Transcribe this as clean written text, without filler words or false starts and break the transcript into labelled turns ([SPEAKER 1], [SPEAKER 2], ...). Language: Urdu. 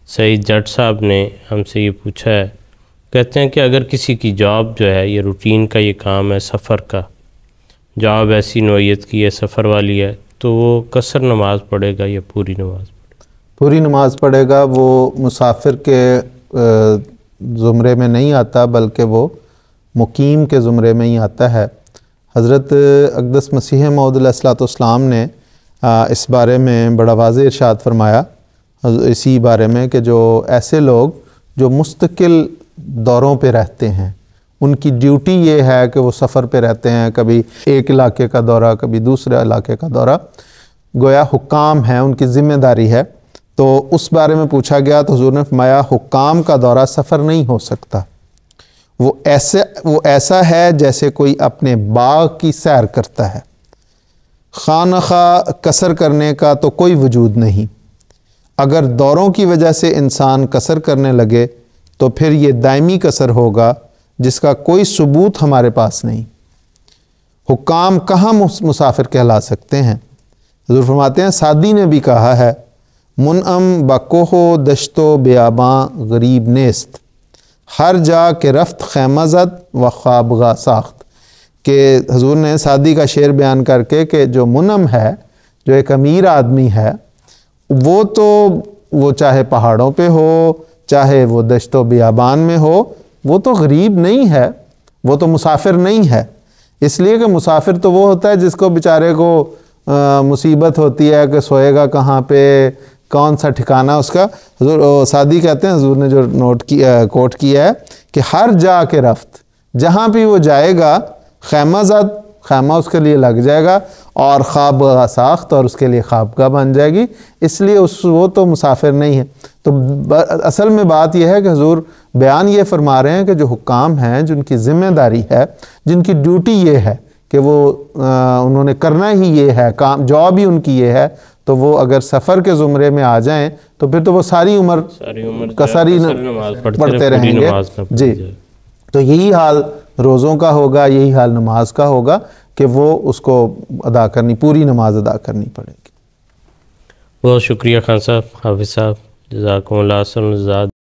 [SPEAKER 1] سعید جٹ صاحب نے ہم سے یہ پوچھا ہے، کہتے ہیں کہ اگر کسی کی جاب جو ہے یہ روٹین کا یہ کام ہے، سفر کا جاب ایسی نوعیت کی ہے، سفر والی ہے، تو وہ قصر نماز پڑھے گا یا پوری نماز پڑھے گا؟
[SPEAKER 2] پوری نماز پڑھے گا. وہ مسافر کے زمرے میں نہیں آتا بلکہ وہ مقیم کے زمرے میں ہی آتا ہے. حضرت اقدس مسیح موعود علیہ الصلوۃ والسلام نے اس بارے میں بڑا واضح ارشاد فرمایا اسی بارے میں کہ جو ایسے لوگ جو مستقل دوروں پہ رہتے ہیں، ان کی ڈیوٹی یہ ہے کہ وہ سفر پہ رہتے ہیں، کبھی ایک علاقے کا دورہ، کبھی دوسرے علاقے کا دورہ، گویا حکام ہیں، ان کی ذمہ داری ہے. تو اس بارے میں پوچھا گیا تو حضور نے فرمایا حکام کا دورہ سفر نہیں ہو سکتا. وہ ایسا ہے جیسے کوئی اپنے باغ کی سیر کرتا ہے. خواہ خواہ قصر کرنے کا تو کوئی وجود نہیں. اگر دوروں کی وجہ سے انسان قصر کرنے لگے تو پھر یہ دائمی قصر ہوگا جس کا کوئی ثبوت ہمارے پاس نہیں. حکام کہاں مسافر کہلا سکتے ہیں؟ حضور فرماتے ہیں سعدی نے بھی کہا ہے منعم بکوہ دشت و بیاباں غریب نیست، ہر جا کے رفت خیمہ زد و خوابگاہ ساخت. کہ حضور نے سعدی کا شعر بیان کر کے کہ جو منعم ہے، جو ایک امیر آدمی ہے، وہ چاہے پہاڑوں پہ ہو، چاہے وہ دشت و بیابان میں ہو، وہ تو غریب نہیں ہے، وہ تو مسافر نہیں ہے. اس لیے کہ مسافر تو وہ ہوتا ہے جس کو بیچارے کو مصیبت ہوتی ہے کہ سوئے گا کہاں پہ، کون سا ٹھکانہ اس کا. حضور سعدی کہتے ہیں، حضور نے جو کوٹ کیا ہے کہ ہر جا کے رفت، جہاں بھی وہ جائے گا، خیمہ زد، خیمہ اس کے لیے لگ جائے گا، اور خوابگاہ ساخت، اور اس کے لیے خوابگاہ بن جائے گی. اس لیے وہ تو مسافر نہیں ہے. تو اصل میں بات یہ ہے کہ حضور بیان یہ فرما رہے ہیں کہ جو حکام ہیں، جن کی ذمہ داری ہے، جن کی ڈیوٹی یہ ہے کہ وہ انہوں نے کرنا ہی یہ ہے، کام جاب ہی ان کی یہ ہے، تو وہ اگر سفر کے زمرے میں آ جائیں تو پھر تو وہ ساری عمر قصر ہی پڑھتے رہیں گے. جی، تو یہی حال روزوں کا ہوگا، یہی حال نماز کا ہوگا کہ وہ اس کو پوری نماز ادا کرنی پڑے گی.
[SPEAKER 1] بہت شکریہ خان صاحب، حافظ صاحب، جزاکم اللہ خیر.